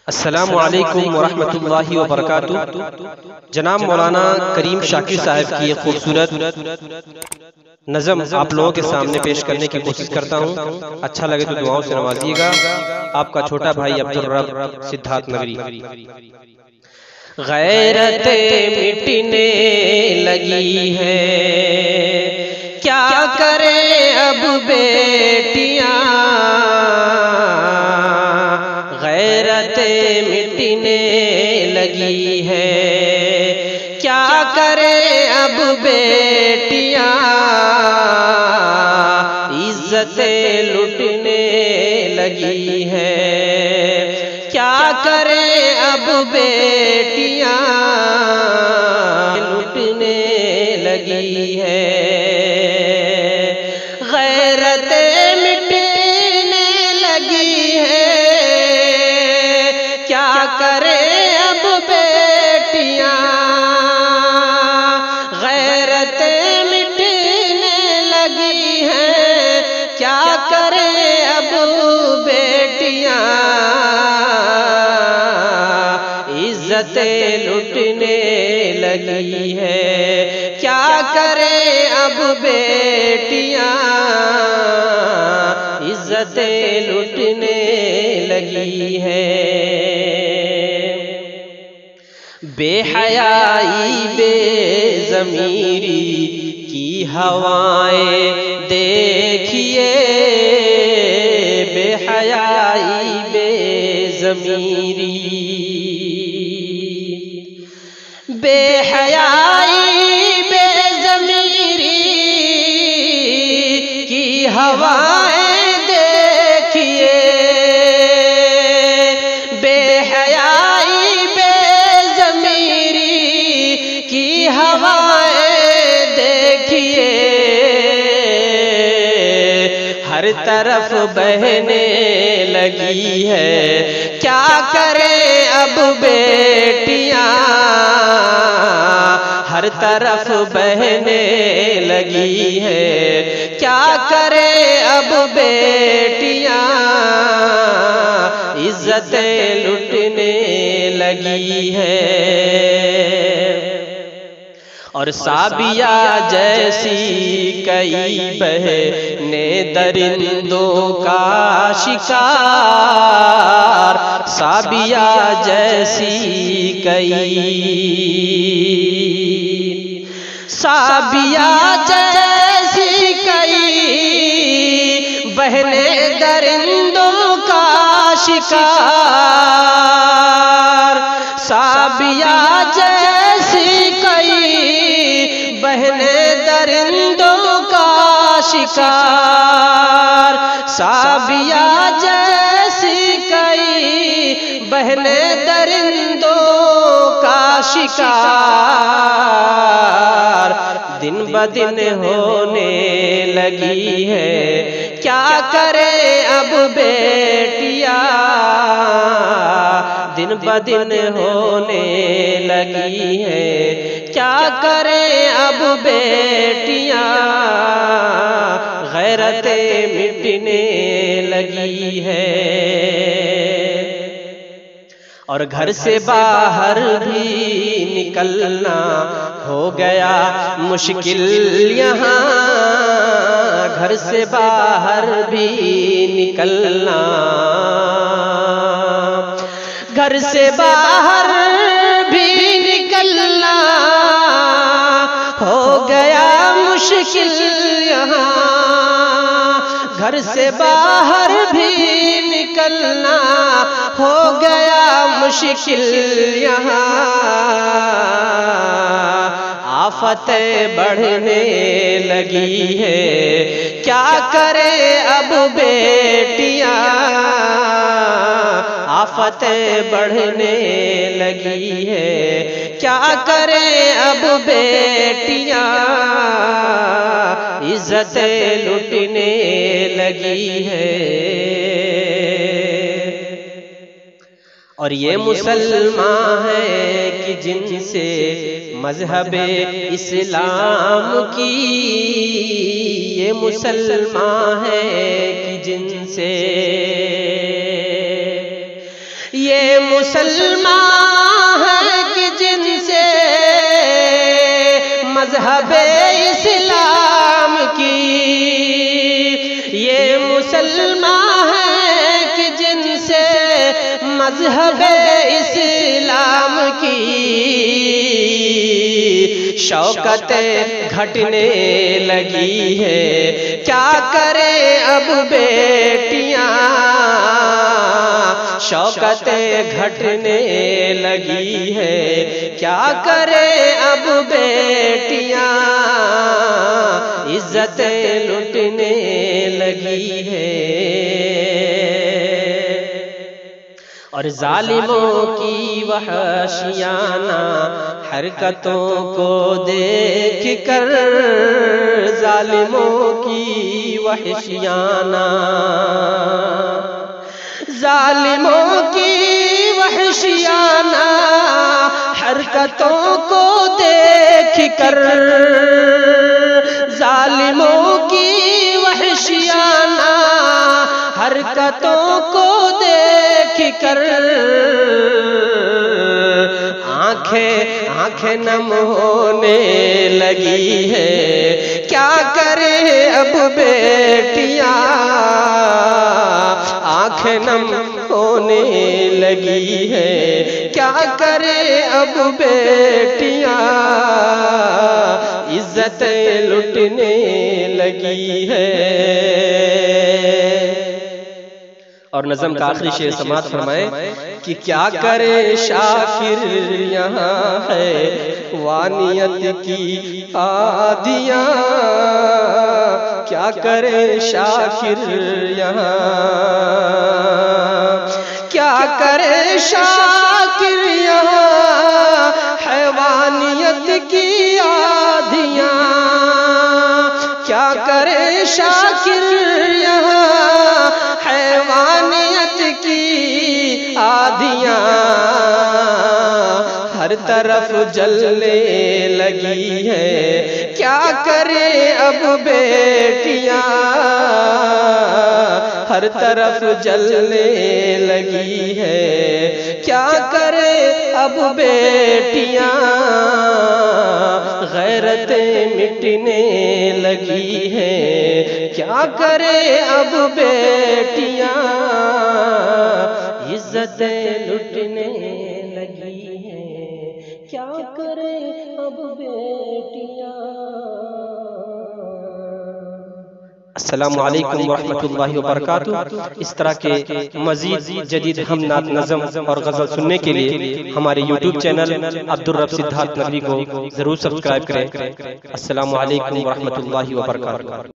السلام علیکم ورحمۃ اللہ وبرکاتہ۔ جناب مولانا کریم شاکر صاحب کی ایک خوبصورت نظم آپ لوگوں کے سامنے پیش کرنے کی کوشش کرتا ہوں، اچھا لگے تو دعاؤں سے نوازیے گا۔ آپ کا چھوٹا بھائی عبدالرب سدھارتھ نگری۔ غیرتیں مٹنے لگی ہے، کیا کریں اب بیٹیاں، غیرتیں مٹنے لگی ہے، کیا کریں اب بیٹیاں، عزتیں لٹنے لگی ہے، کیا کریں اب بیٹیاں، لٹنے لگی ہے، غیرتیں مٹنے لگی ہے، کیا کریں اب بیٹیاں، غیرتیں مٹنے لگی ہے، کیا کریں اب بیٹیاں، عزتیں لٹنے لگی ہے، کیا کریں اب بیٹیاں، عزتیں لٹنے لگی ہے، بے حیائی بے ضمیری کی ہوائیں دیکھیے، بے حیائی بے ضمیری، بے حیائی بے ضمیری کی ہوائیں دیکھیے، بے حیائی بے ضمیری کی ہوائیں دیکھیے، ہر طرف بہنے لگی ہے، کیا کریں اب بیٹیاں، ہر طرف بہنے لگی ہے، کیا کریں اب بیٹیاں، عزتیں لٹنے لگی ہے، اور سابیہ جیسی کئی بہنیں درندوں کا شکار، سابیہ جیسی کئی، سابیہ جیسی کئی بہنیں درندوں کا شکار، سابیہ جیسی کئی بہنیں درندوں کا شکار، سابیہ جیسی کئی بہنیں درندوں کا شکار، دن بدن ہونے لگی ہے، کیا کریں اب بیٹیاں، دن بدن ہونے لگی ہے، کیا کریں اب بیٹیاں، غیرتیں مٹنے لگی ہے، اور گھر سے باہر بھی نکلنا ہو گیا مشکل یہاں، گھر سے باہر بھی نکلنا، گھر سے باہر بھی نکلنا ہو گیا مشکل یہاں، گھر سے باہر بھی نکلنا ہو گیا مشکل یہاں، آفتیں بڑھنے لگی ہے، کیا کریں اب بیٹیاں، آفتیں بڑھنے لگی ہے، کیا کریں اب بیٹیاں، عزتیں لٹنے لگی ہے، اور یہ مسلمان ہے کہ جن سے مذہب اسلام کی، یہ مسلمان ہے کہ جن سے یہ مسلمان ہے کہ جن سے مذہب اسلام کی، یہ مسلمان ہے کہ جن سے مذہب اسلام کی شوکت گھٹنے لگی ہے، کیا کرے اب بیٹیاں، شوکت گھٹنے لگی ہے، کیا کرے اب بیٹیاں، عزت لٹنے لگی ہے۔ اور ظالموں کی وحشیانہ حرکتوں کو دیکھ کر، ظالموں کی وحشیانہ، ظالموں کی وحشیانہ حرکتوں کو دیکھ کر، ظالموں کی وحشیانہ حرکتوں کو دیکھ کر آنکھیں نم ہونے لگی ہے، کیا کرے اب بیٹیاں، آنکھیں نم ہونے لگی ہے، کیا کرے اب بیٹیاں، عزت لٹنے لگی ہے۔ اور نظم کا آخری شعر سماعت فرمائے کہ کیا کرے شاکر یہاں ہے وانیت کی عادیاں، کیا کرے شاکر یہاں، کیا کرے شاکر یہاں حیوانیت کی عادیاں، کیا کرے شاکر یہاں حیوانیت کی عادیاں، ہر طرف جلنے لگی ہے، کیا کرے اب بیٹیاں، ہر طرف جلنے لگی ہے، کیا کرے اب بیٹیاں، غیرتیں مٹنے لگی ہے، کیا کرے اب بیٹیاں، عزتیں لٹنے لگی ہے، کیا کرے اب بیٹیاں۔ السلام علیکم ورحمۃ اللہ وبرکاتہ۔ اس طرح کے مزید جدید ہم نعت نظم اور غزل سننے کے لیے ہمارے یوٹیوب چینل عبدالرب سدھارتھ نقوی کو ضرور سبسکرائب کریں۔ السلام علیکم ورحمۃ اللہ وبرکاتہ۔